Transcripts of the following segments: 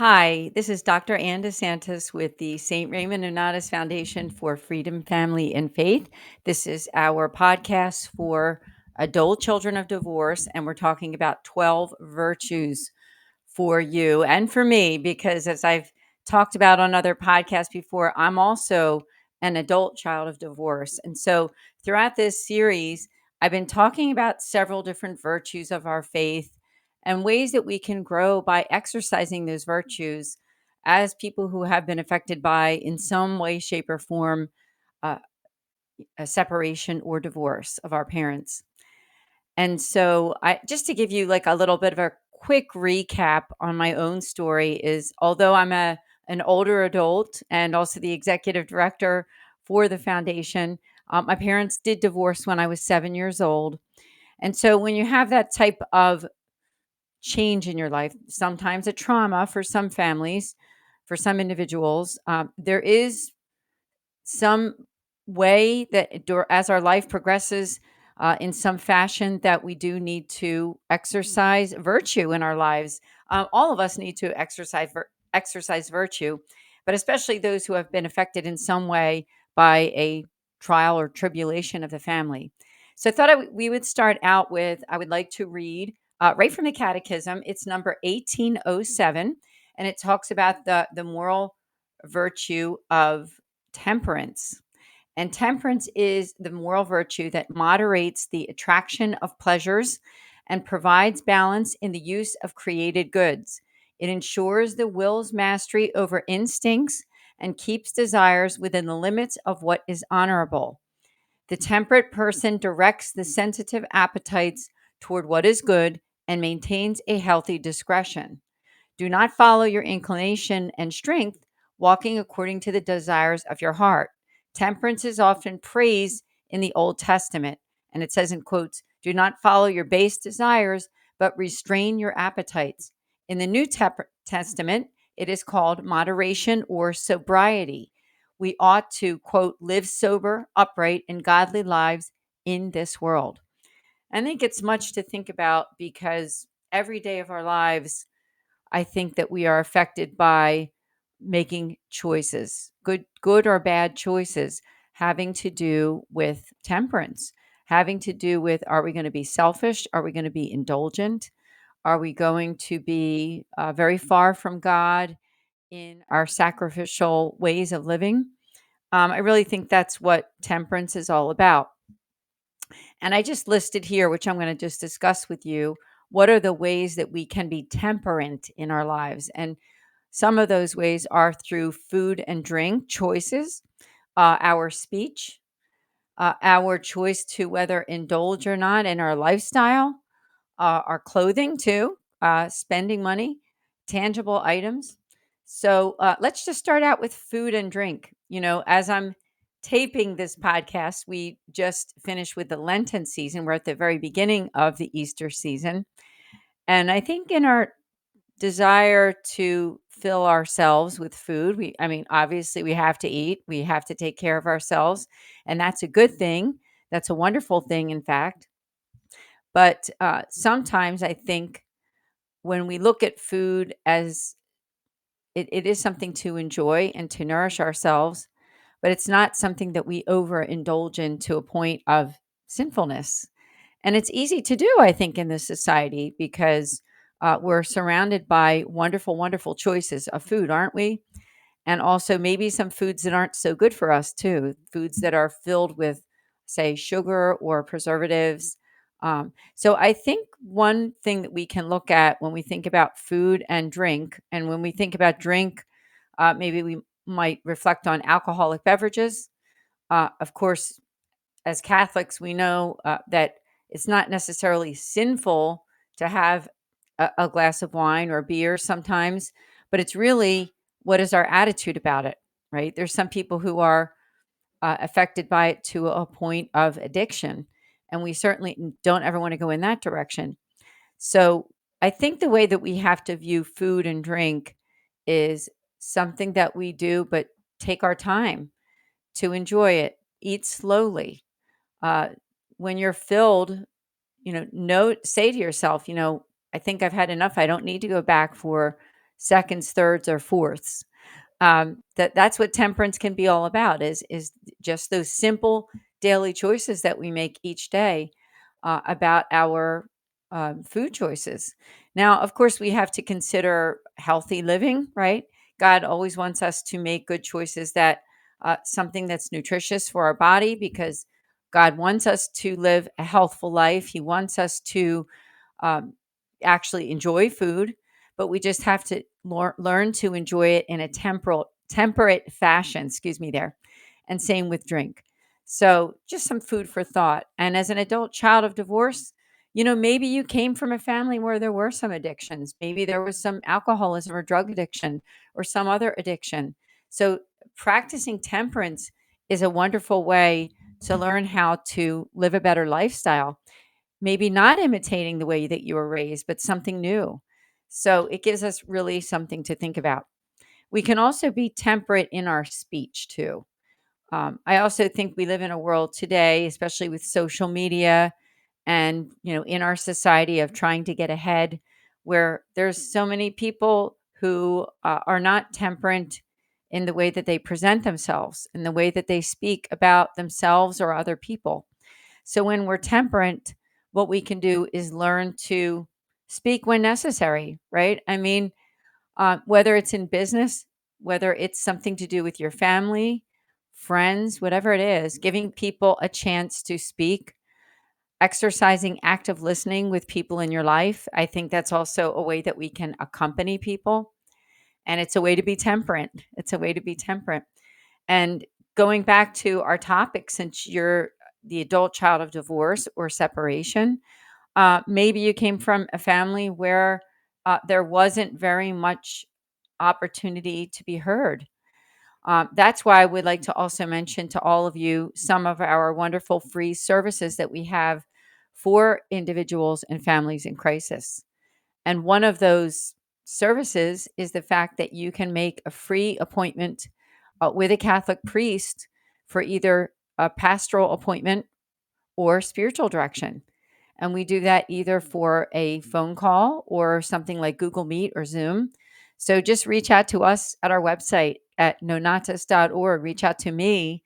Hi, this is Dr. Ann DeSantis with the St. Raymond Nonnatus Foundation for Freedom, Family, and Faith. This is our podcast for adult children of divorce, and we're talking about 12 virtues for you and for me, because as I've talked about on other podcasts before, I'm also an adult child of divorce. And so throughout this series, I've been talking about several different virtues of our faith and ways that we can grow by exercising those virtues as people who have been affected by, in some way, shape, or form, uh, a separation or divorce of our parents. And so I just to give you like a little bit of a quick recap on my own story is although I'm a an older adult and also the executive director for the foundation, my parents did divorce when I was 7 years old. And so when you have that type of change in your life, sometimes a trauma for some families, for some individuals, there is some way that as our life progresses in some fashion that we do need to exercise virtue in our lives. All of us need to exercise virtue, but especially those who have been affected in some way by a trial or tribulation of the family. So I thought we would start out with, I would like to read right from the Catechism. It's number 1807, and it talks about the moral virtue of temperance. And temperance is the moral virtue that moderates the attraction of pleasures and provides balance in the use of created goods. It ensures the will's mastery over instincts and keeps desires within the limits of what is honorable. The temperate person directs the sensitive appetites toward what is good and maintains a healthy discretion. Do not follow your inclination and strength, walking according to the desires of your heart. Temperance is often praised in the Old Testament, and it says in quotes, do not follow your base desires, but restrain your appetites. In the New Testament, it is called moderation or sobriety. We ought to, quote, live sober, upright, and godly lives in this world. I think it's much to think about because every day of our lives, I think that we are affected by making choices, good or bad choices, having to do with temperance, having to do with, are we going to be selfish? Are we going to be indulgent? Are we going to be very far from God in our sacrificial ways of living? I really think that's what temperance is all about. And I just listed here, which I'm going to just discuss with you, what are the ways that we can be temperate in our lives. And some of those ways are through food and drink choices, our speech, our choice to whether indulge or not in our lifestyle, our clothing too, spending money, tangible items. So let's just start out with food and drink. You know, as I'm taping this podcast, we just finished with the Lenten season. We're at the very beginning of the Easter season. And I think in our desire to fill ourselves with food, I mean, obviously we have to eat, we have to take care of ourselves. And that's a good thing. That's a wonderful thing, in fact. But sometimes I think when we look at food as it is something to enjoy and to nourish ourselves, but it's not something that we overindulge in to a point of sinfulness. And it's easy to do, I think, in this society because we're surrounded by wonderful, wonderful choices of food, aren't we? And also maybe some foods that aren't so good for us too, foods that are filled with, say, sugar or preservatives. So I think one thing that we can look at when we think about food and drink, and when we think about drink, maybe we might reflect on alcoholic beverages. Of course, as Catholics, we know that it's not necessarily sinful to have a glass of wine or beer sometimes, but it's really what is our attitude about it, right? There's some people who are affected by it to a point of addiction, and we certainly don't ever want to go in that direction. So I think the way that we have to view food and drink is something that we do, but take our time to enjoy it, eat slowly. uh, when you're filled, say to yourself, I think I've had enough. I don't need to go back for seconds, thirds, or fourths. That's what temperance can be all about, is just those simple daily choices that we make each day about our food choices. Now, of course, we have to consider healthy living, right? God always wants us to make good choices, that something that's nutritious for our body, because God wants us to live a healthful life. He wants us to um, actually enjoy food, but we just have to learn to enjoy it in a temperate fashion. Excuse me, there, and same with drink. So, just some food for thought. And as an adult child of divorce, maybe you came from a family where there were some addictions. Maybe there was some alcoholism or drug addiction or some other addiction. So, practicing temperance is a wonderful way to learn how to live a better lifestyle. Maybe not imitating the way that you were raised, but something new. So it gives us really something to think about. We can also be temperate in our speech too. I also think we live in a world today, especially with social media and in our society of trying to get ahead, where there's so many people who are not temperate in the way that they present themselves, in the way that they speak about themselves or other people. So when we're temperate, what we can do is learn to speak when necessary, right? I mean, whether it's in business, whether it's something to do with your family, friends, whatever it is, giving people a chance to speak, exercising active listening with people in your life. I think that's also a way that we can accompany people. And it's a way to be temperate. It's a way to be temperate. And going back to our topic, since you're the adult child of divorce or separation, maybe you came from a family where there wasn't very much opportunity to be heard. That's why I would like to also mention to all of you some of our wonderful free services that we have for individuals and families in crisis. And one of those services is the fact that you can make a free appointment with a Catholic priest for either a pastoral appointment or spiritual direction. And we do that either for a phone call or something like Google Meet or Zoom. So just reach out to us at our website at nonatus.org. Reach out to me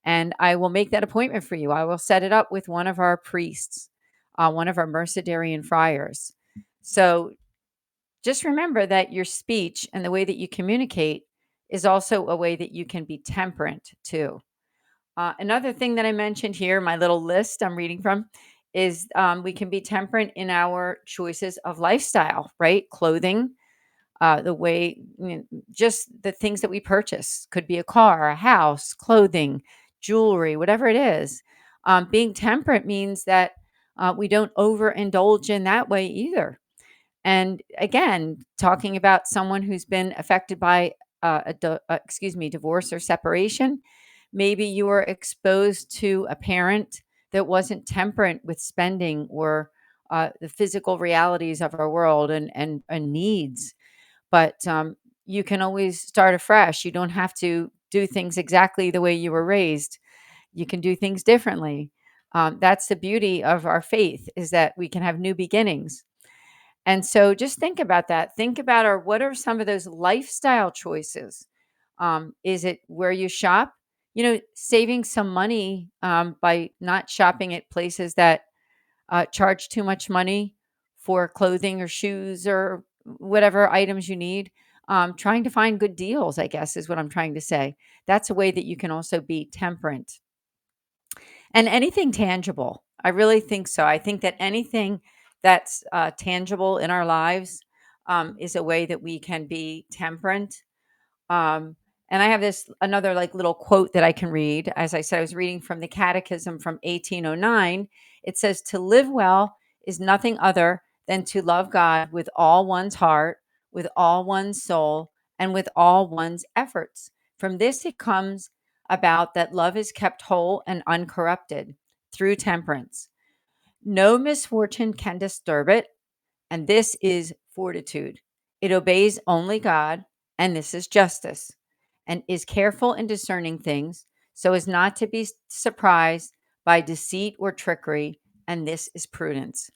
and I will make that appointment for you. I will set it up with one of our priests, one of our Mercedarian friars. So just remember that your speech and the way that you communicate is also a way that you can be temperate too. Another thing that I mentioned here, my little list I'm reading from, is we can be temperate in our choices of lifestyle, right? Clothing, the way, just the things that we purchase could be a car, a house, clothing, jewelry, whatever it is. Being temperate means that we don't overindulge in that way either. And again, talking about someone who's been affected by divorce or separation, maybe you were exposed to a parent that wasn't temperate with spending or the physical realities of our world and needs. But you can always start afresh. You don't have to do things exactly the way you were raised. You can do things differently. That's the beauty of our faith, is that we can have new beginnings. And so just think about that. Think about what are some of those lifestyle choices? Is it where you shop? Saving some money by not shopping at places that charge too much money for clothing or shoes or whatever items you need. Trying to find good deals, I guess, is what I'm trying to say. That's a way that you can also be temperate. And anything tangible. I really think so. I think that anything that's tangible in our lives is a way that we can be temperate. Um, and I have this another like little quote that I can read. As I said, I was reading from the Catechism from 1809. It says, "To live well is nothing other than to love God with all one's heart, with all one's soul, and with all one's efforts. From this it comes about that love is kept whole and uncorrupted through temperance. No misfortune can disturb it, and this is fortitude. It obeys only God, and this is justice, and is careful in discerning things so as not to be surprised by deceit or trickery, and this is prudence."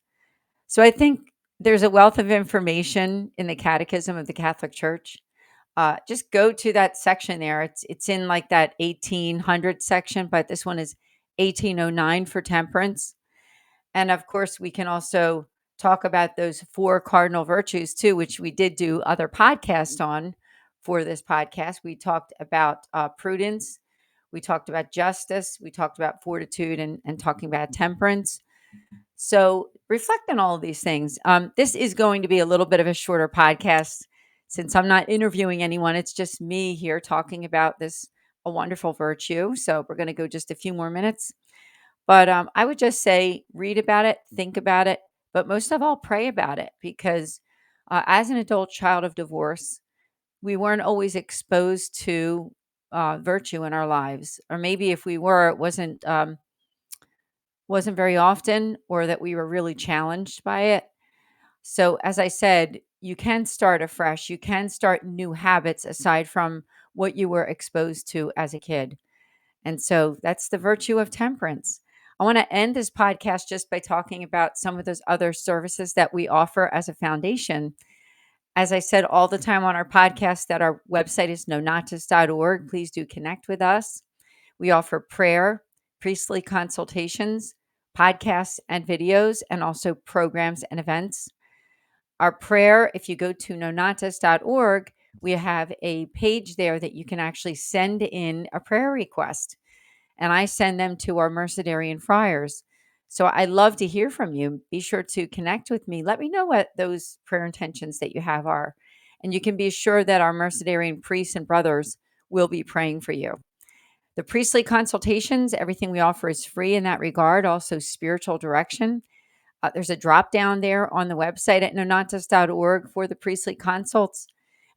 So I think There's a wealth of information in the Catechism of the Catholic Church. Just go to that section there. It's in like that 1800 section, but this one is 1809 for temperance. And of course, we can also talk about those four cardinal virtues too, which we did do other podcasts on for this podcast. We talked about prudence, we talked about justice, we talked about fortitude, and talking about temperance. So reflect on all of these things. This is going to be a little bit of a shorter podcast since I'm not interviewing anyone. It's just me here talking about this a wonderful virtue. So we're going to go just a few more minutes. But I would just say read about it, think about it, but most of all, pray about it because as an adult child of divorce, we weren't always exposed to virtue in our lives, or maybe if we were, it wasn't very often, or that we were really challenged by it. So, as I said, you can start afresh. You can start new habits aside from what you were exposed to as a kid. And so that's the virtue of temperance. I want to end this podcast just by talking about some of those other services that we offer as a foundation. As I said all the time on our podcast, that our website is nonatus.org. Please do connect with us. We offer prayer, priestly consultations, podcasts and videos, and also programs and events. Our prayer, if you go to nonatus.org, we have a page there that you can actually send in a prayer request and I send them to our Mercedarian friars. So I love to hear from you. Be sure to connect with me. Let me know what those prayer intentions that you have are. And you can be sure that our Mercedarian priests and brothers will be praying for you. The priestly consultations, everything we offer is free in that regard, also spiritual direction. There's a drop down there on the website at nonatus.org for the priestly consults.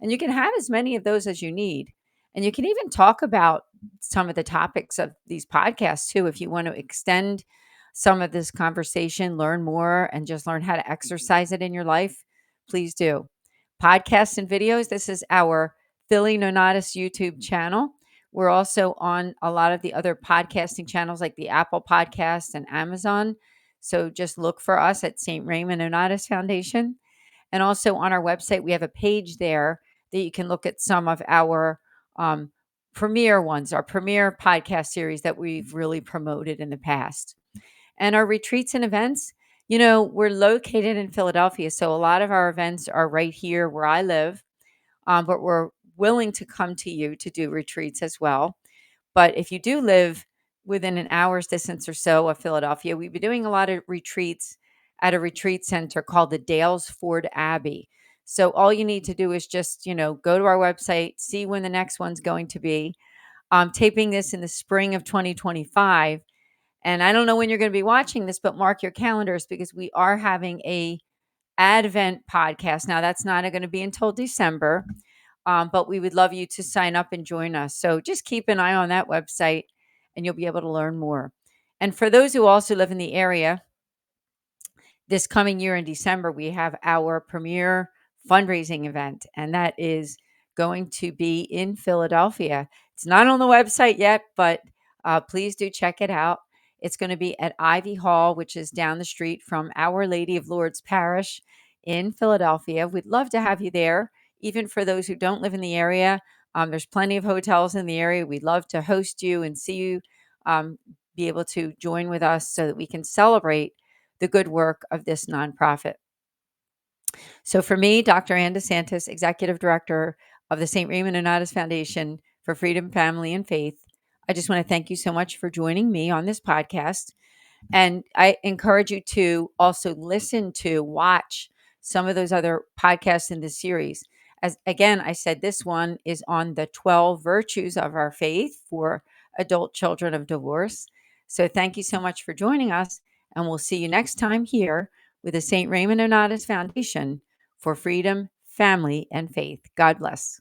And you can have as many of those as you need. And you can even talk about some of the topics of these podcasts too. If you want to extend some of this conversation, learn more, and just learn how to exercise it in your life, please do. Podcasts and videos. This is our Philly Nonatus YouTube channel. We're also on a lot of the other podcasting channels like the Apple Podcasts and Amazon. So just look for us at St. Raymond Nonatus Foundation. And also on our website, we have a page there that you can look at some of our um, premier ones, our premier podcast series that we've really promoted in the past. And our retreats and events, we're located in Philadelphia. So a lot of our events are right here where I live, but we're willing to come to you to do retreats as well. But if you do live within an hour's distance or so of Philadelphia, we've been doing a lot of retreats at a retreat center called the Dalesford Abbey. So all you need to do is just, go to our website, see when the next one's going to be. I'm taping this in the spring of 2025. And I don't know when you're going to be watching this, but mark your calendars because we are having a Advent podcast. Now that's not going to be until December. But we would love you to sign up and join us. So just keep an eye on that website and you'll be able to learn more. And for those who also live in the area, this coming year in December, we have our premier fundraising event, and that is going to be in Philadelphia. It's not on the website yet, but please do check it out. It's going to be at Ivy Hall, which is down the street from Our Lady of Lourdes Parish in Philadelphia. We'd love to have you there, even for those who don't live in the area. There's plenty of hotels in the area. We'd love to host you and see you be able to join with us so that we can celebrate the good work of this nonprofit. So for me, Dr. Ann DeSantis, Executive Director of the St. Raymond Nonatus Foundation for Freedom, Family, and Faith, I just want to thank you so much for joining me on this podcast. And I encourage you to also watch some of those other podcasts in this series. As again, I said, this one is on the 12 virtues of our faith for adult children of divorce. So thank you so much for joining us. And we'll see you next time here with the St. Raymond Nonatus Foundation for Freedom, Family, and Faith. God bless.